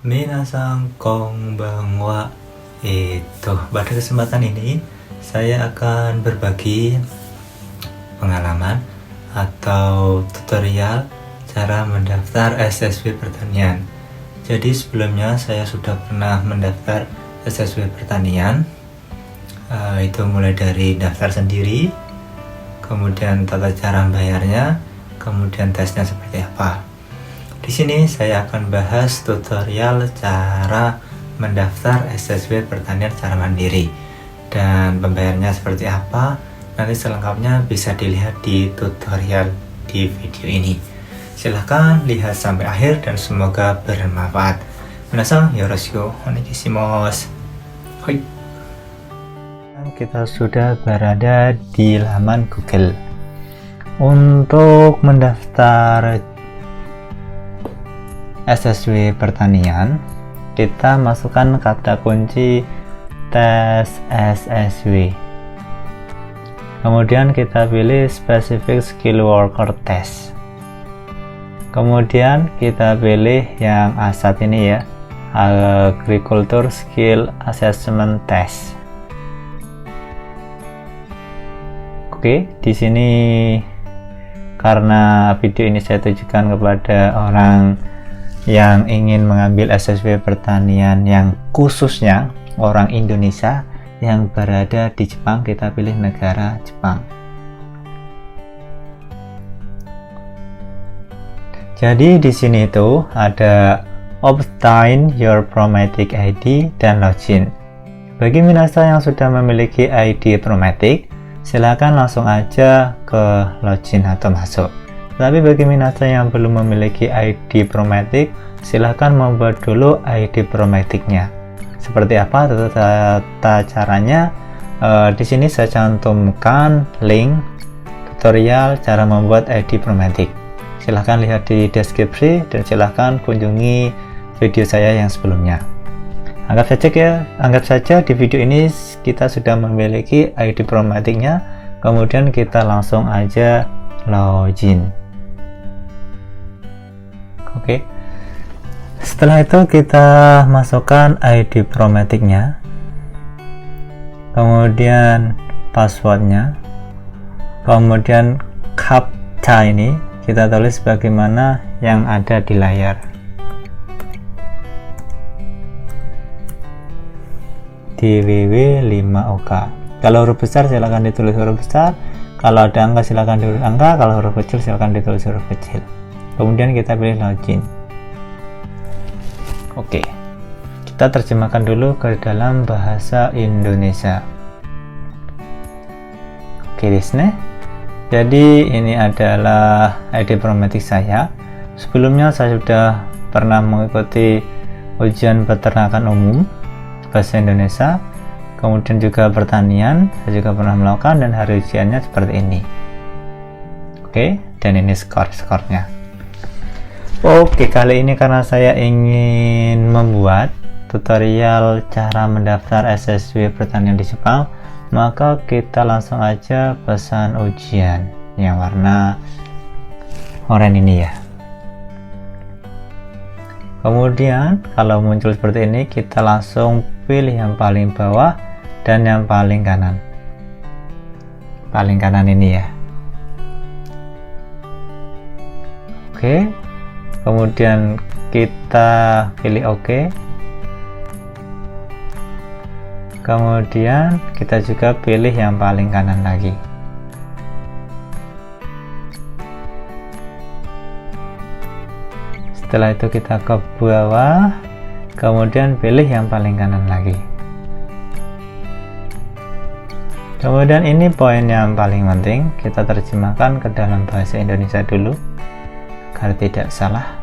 Minasan konbanwa. Pada kesempatan ini saya akan berbagi pengalaman atau tutorial cara mendaftar SSW pertanian. Jadi sebelumnya saya sudah pernah mendaftar SSW pertanian. Itu mulai dari daftar sendiri, kemudian tata cara bayarnya, kemudian tesnya seperti apa. Di sini saya akan bahas tutorial cara mendaftar SSW pertanian secara mandiri dan pembayarannya seperti apa. Nanti selengkapnya bisa dilihat di tutorial di video ini. Silahkan lihat sampai akhir dan semoga bermanfaat. Minasan yoroshiku onegaishimasu. Hoi. Kita sudah berada di laman Google. Untuk mendaftar SSW pertanian, kita masukkan kata kunci tes SSW. Kemudian kita pilih specific skill worker test. Kemudian kita pilih yang A1 ini ya, agriculture skill assessment test. Oke, di sini karena video ini saya tujukan kepada orang yang ingin mengambil SSW pertanian yang khususnya orang Indonesia yang berada di Jepang, kita pilih negara Jepang. Jadi di sini itu ada obtain your Promatic ID dan login. Bagi minasan yang sudah memiliki ID Promatic, silakan langsung aja ke login atau masuk. Tapi bagi minasan yang belum memiliki ID Promatic, silahkan membuat dulu ID Promatic-nya. Seperti apa tata caranya? Di sini saya cantumkan link tutorial cara membuat ID Promatic. Silahkan lihat di deskripsi dan silahkan kunjungi video saya yang sebelumnya. Anggap saja di video ini kita sudah memiliki ID Promatic-nya, kemudian kita langsung aja login. Oke. Setelah itu kita masukkan ID Promatic-nya, kemudian passwordnya, kemudian CAPTCHA ini kita tulis bagaimana yang ada di layar. DWW5OK. Kalau huruf besar silakan ditulis huruf besar, kalau ada angka silakan ditulis angka, kalau huruf kecil silakan ditulis huruf kecil. Kemudian kita pilih login. Oke, kita terjemahkan dulu ke dalam bahasa Indonesia. Oke, disini. Jadi ini adalah ID Promatic saya. Sebelumnya saya sudah pernah mengikuti ujian peternakan umum bahasa Indonesia, kemudian juga pertanian, saya juga pernah melakukan, dan hari ujiannya seperti ini. Oke, dan ini skornya. Oke, kali ini karena saya ingin membuat tutorial cara mendaftar SSW pertanian di Jepang, maka kita langsung aja pesan ujian yang warna oranye ini ya. Kemudian kalau muncul seperti ini, kita langsung pilih yang paling bawah dan yang paling kanan. Paling kanan ini ya. Oke. Kemudian kita pilih OK. Kemudian kita juga pilih yang paling kanan lagi. Setelah itu kita ke bawah, kemudian pilih yang paling kanan lagi. Kemudian ini poin yang paling penting, kita terjemahkan ke dalam bahasa Indonesia dulu agar tidak salah.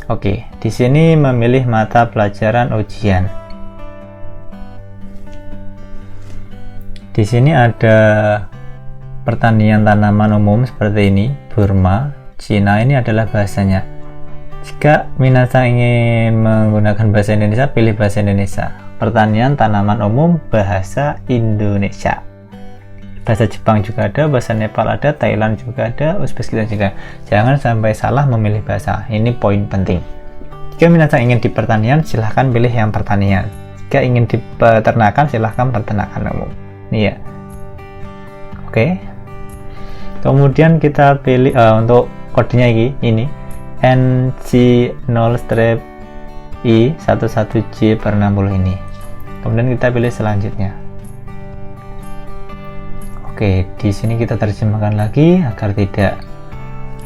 Oke, di sini memilih mata pelajaran ujian. Di sini ada pertanian tanaman umum seperti ini, Burma, Cina, ini adalah bahasanya. Jika minasan ingin menggunakan bahasa Indonesia, pilih bahasa Indonesia. Pertanian tanaman umum bahasa Indonesia. bahasa Jepang juga ada, bahasa Nepal ada, Thailand juga ada, Uzbekistan juga. Jangan sampai salah memilih bahasa. Ini poin penting. Jika minasan ingin di pertanian, silahkan pilih yang pertanian. Jika ingin di peternakan, silahkan peternakan umum. Ini ya. Oke. Kemudian kita pilih untuk kodenya ini NC0-I11J/60 ini. Kemudian kita pilih selanjutnya. Oke, di sini kita terjemahkan lagi agar tidak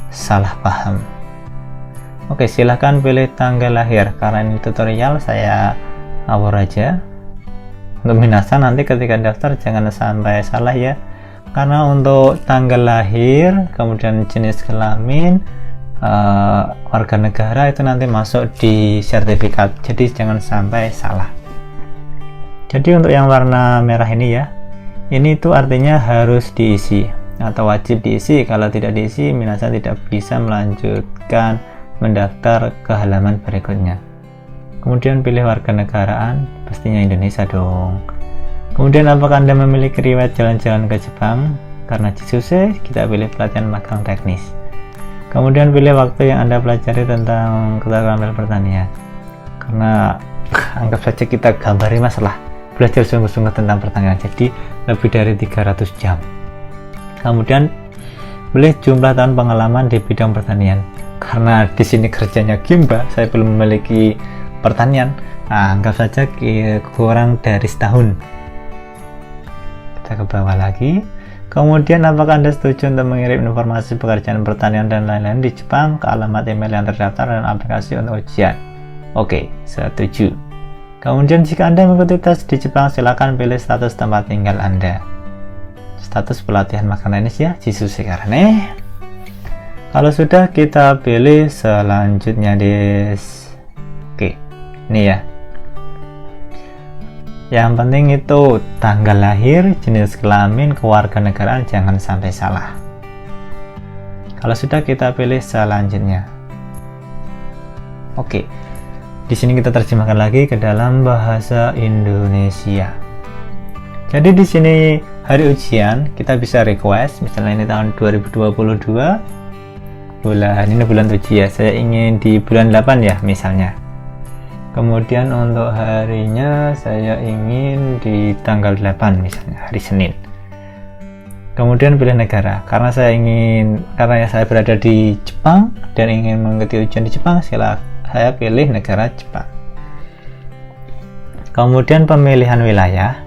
salah paham. Oke, silahkan pilih tanggal lahir. Karena ini tutorial, saya awal aja. Untuk minasan nanti ketika daftar jangan sampai salah ya. Karena untuk tanggal lahir, kemudian jenis kelamin, warga negara itu nanti masuk di sertifikat. Jadi jangan sampai salah. Jadi untuk yang warna merah ini ya, ini tuh artinya harus diisi atau wajib diisi. Kalau tidak diisi, minasan tidak bisa melanjutkan mendaftar ke halaman berikutnya. Kemudian pilih warga negaraan, pastinya Indonesia dong. Kemudian apakah Anda memiliki riwayat jalan-jalan ke Jepang? Karena Jisuse, kita pilih pelatihan magang teknis. Kemudian pilih waktu yang Anda pelajari tentang keterampilan pertanian. Karena anggap saja kita gambari masalah belajar sungguh-sungguh tentang pertanian, jadi lebih dari 300 jam. Kemudian pilih jumlah tahun pengalaman di bidang pertanian. Karena di sini kerjanya Gimba, saya belum memiliki pertanian. Nah, anggap saja kurang dari setahun. Kita ke bawah lagi. Kemudian apakah Anda setuju untuk mengirim informasi pekerjaan pertanian dan lain-lain di Jepang ke alamat email yang terdaftar dan aplikasi untuk ujian? Oke, setuju. Kemudian jika Anda mengikuti tes di Jepang, silakan pilih status tempat tinggal Anda. Status pelatihan magang Indonesia, Jisuse karane. Kalau sudah, kita pilih selanjutnya des. Oke, ini ya. Yang penting itu tanggal lahir, jenis kelamin, kewarganegaraan, jangan sampai salah. Kalau sudah, kita pilih selanjutnya. Oke. Di sini kita terjemahkan lagi ke dalam bahasa Indonesia. Jadi di sini hari ujian kita bisa request, misalnya ini tahun 2022 bulan 7 ya, saya ingin di bulan 8 ya misalnya. Kemudian untuk harinya saya ingin di tanggal 8 misalnya, hari Senin. Kemudian pilih negara. Karena saya berada di Jepang dan ingin mengikuti ujian di Jepang, saya pilih negara Jepang. Kemudian pemilihan wilayah.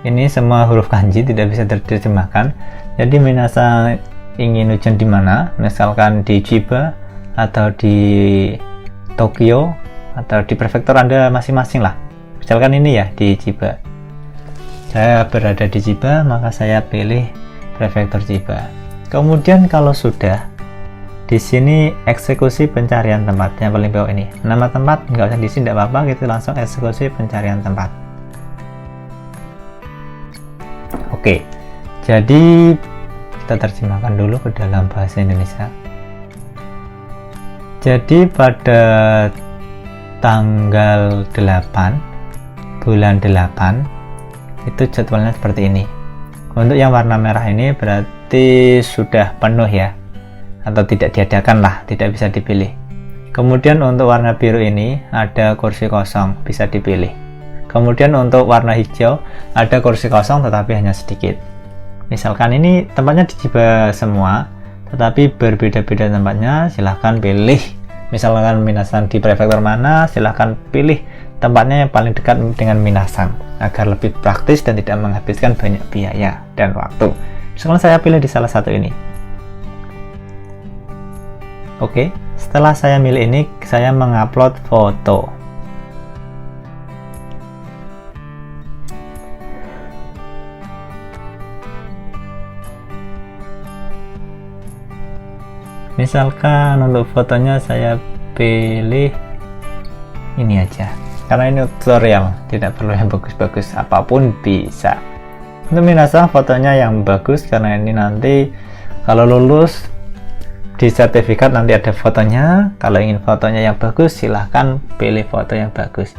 Ini semua huruf kanji tidak bisa diterjemahkan. Jadi minasan ingin ujian di mana? Misalkan di Chiba atau di Tokyo atau di prefektur Anda masing-masing lah. Misalkan ini ya di Chiba. Saya berada di Chiba, maka saya pilih prefektur Chiba. Kemudian kalau sudah, di sini eksekusi pencarian tempat yang paling bawah ini. Nama tempat nggak usah diisi, tidak apa-apa, gitu langsung eksekusi pencarian tempat. Oke, jadi kita terjemahkan dulu ke dalam bahasa Indonesia. Jadi pada tanggal 8 bulan 8 itu jadwalnya seperti ini. Untuk yang warna merah ini berarti sudah penuh ya, atau tidak diadakan lah, tidak bisa dipilih. Kemudian untuk warna biru ini ada kursi kosong, bisa dipilih. Kemudian untuk warna hijau ada kursi kosong tetapi hanya sedikit. Misalkan ini tempatnya di Chiba semua, tetapi berbeda-beda tempatnya, silahkan pilih. Misalkan minasan di prefektur mana, silahkan pilih tempatnya yang paling dekat dengan minasan agar lebih praktis dan tidak menghabiskan banyak biaya dan waktu. Misalkan saya pilih di salah satu ini. Oke, setelah saya milih ini, saya mengupload foto. Misalkan untuk fotonya saya pilih ini aja. Karena ini tutorial, tidak perlu yang bagus-bagus, apapun bisa. Untuk minasan fotonya yang bagus, karena ini nanti kalau lulus di sertifikat nanti ada fotonya. Kalau ingin fotonya yang bagus, silahkan pilih foto yang bagus.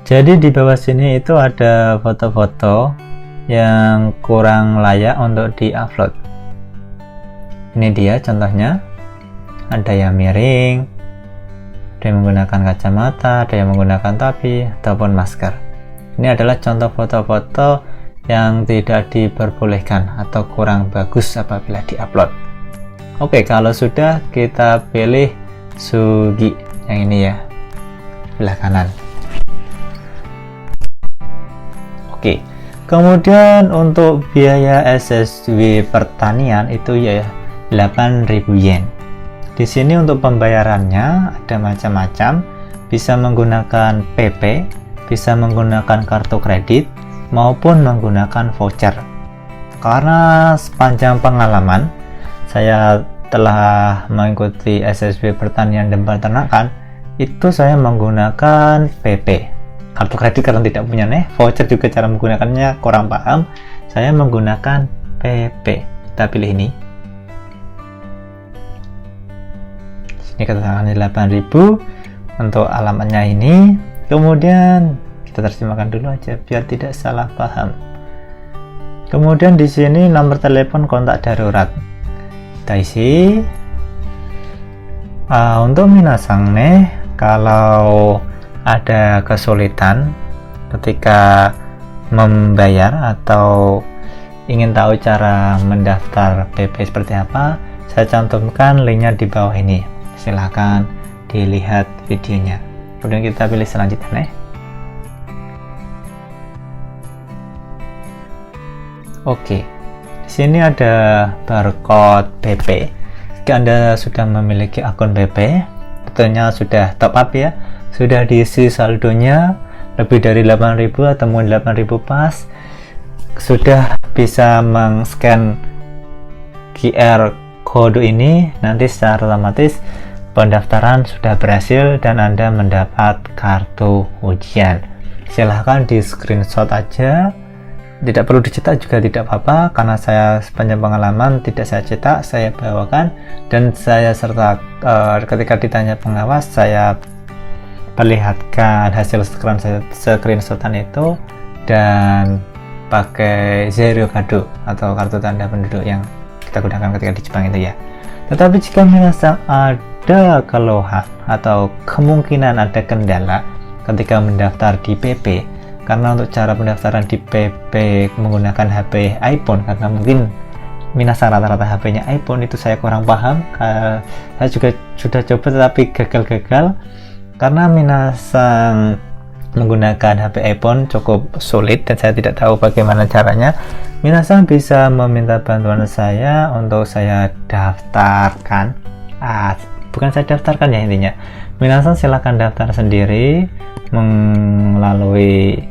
Jadi di bawah sini itu ada foto-foto yang kurang layak untuk diupload. Ini dia contohnya, ada yang miring, ada yang menggunakan kacamata, ada yang menggunakan topi ataupun masker. Ini adalah contoh foto-foto yang tidak diperbolehkan atau kurang bagus apabila diupload. Oke, kalau sudah, kita pilih Sugi yang ini ya, sebelah kanan. Oke, kemudian untuk biaya SSW pertanian itu ya 8.000 yen. Di sini untuk pembayarannya ada macam-macam, bisa menggunakan PP, bisa menggunakan kartu kredit, maupun menggunakan voucher. Karena sepanjang pengalaman saya telah mengikuti SSW pertanian dan peternakan, itu saya menggunakan PP. Kartu kredit karena tidak punya voucher juga cara menggunakannya kurang paham, saya menggunakan PP. Kita pilih ini. Sini keterangannya 8.000 untuk alamatnya ini. Kemudian kita terjemahkan dulu aja biar tidak salah paham. Kemudian di sini nomor telepon kontak darurat. Kita isi. Untuk minasang kalau ada kesulitan ketika membayar atau ingin tahu cara mendaftar PP seperti apa, saya cantumkan linknya di bawah ini. Silahkan dilihat videonya. Kemudian kita pilih selanjutnya. Oke, di sini ada barcode PP. Jika Anda sudah memiliki akun PP, tentunya sudah top up ya, sudah diisi saldonya lebih dari 8.000 atau 8.000 pas, sudah bisa meng-scan QR kode ini, nanti secara otomatis pendaftaran sudah berhasil dan Anda mendapat kartu ujian. Silahkan di screenshot aja, tidak perlu dicetak juga tidak apa-apa, karena saya sepanjang pengalaman tidak saya cetak, saya bawakan dan saya serta ketika ditanya pengawas saya perlihatkan hasil screenshotan itu dan pakai Zero Kado atau kartu tanda penduduk yang kita gunakan ketika di Jepang itu ya. Tetapi jika merasa ada keluhan atau kemungkinan ada kendala ketika mendaftar di PP, karena untuk cara pendaftaran di PP menggunakan HP iPhone, karena mungkin minasang rata-rata HP-nya iPhone, itu saya kurang paham. Saya juga sudah coba tetapi gagal-gagal karena minasang menggunakan HP iPhone cukup sulit dan saya tidak tahu bagaimana caranya. Minasang bisa meminta bantuan saya untuk saya daftarkan. Bukan saya daftarkan ya intinya. Minasang silakan daftar sendiri melalui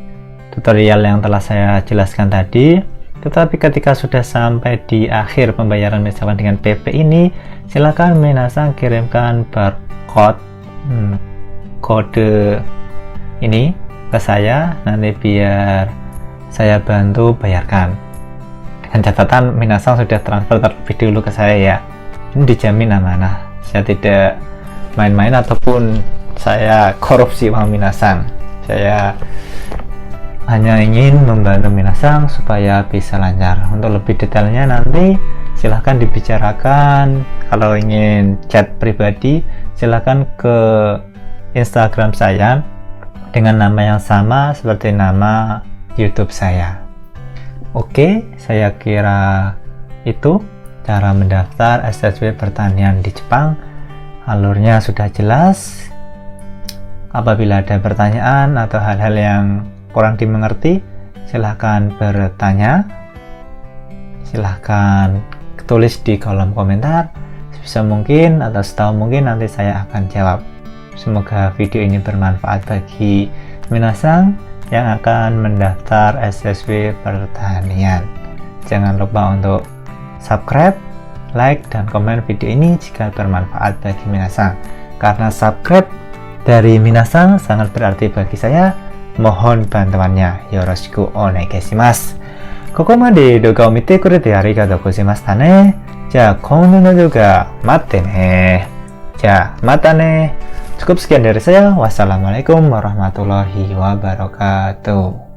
tutorial yang telah saya jelaskan tadi. Tetapi ketika sudah sampai di akhir pembayaran misalkan dengan PP ini, silakan minasang kirimkan barcode kode ini ke saya, nanti biar saya bantu bayarkan. Dengan catatan minasang sudah transfer terlebih dulu ke saya ya. Ini dijamin amanah, saya tidak main-main ataupun saya korupsi uang minasang. Saya hanya ingin membantu minasang supaya bisa lancar. Untuk lebih detailnya nanti silahkan dibicarakan. Kalau ingin chat pribadi silahkan ke Instagram saya dengan nama yang sama seperti nama YouTube saya. Oke, saya kira itu cara mendaftar SSW pertanian di Jepang. Alurnya sudah jelas. Apabila ada pertanyaan atau hal-hal yang kurang dimengerti, silahkan bertanya, silahkan tulis di kolom komentar sebisa mungkin atau setahu mungkin nanti saya akan jawab. Semoga video ini bermanfaat bagi minasang yang akan mendaftar SSW pertanian. Jangan lupa untuk subscribe, like, dan komen video ini jika bermanfaat bagi minasang. Karena subscribe dari minasang sangat berarti bagi saya. Mohon bantuannya. Yoroshiku onegaishimasu. ここまで動画を見てくれてありがとうございましたね。じゃあ今度の動画待ってね。じゃあまたね。Cukup sekian dari saya. Wassalamualaikum warahmatullahi wabarakatuh.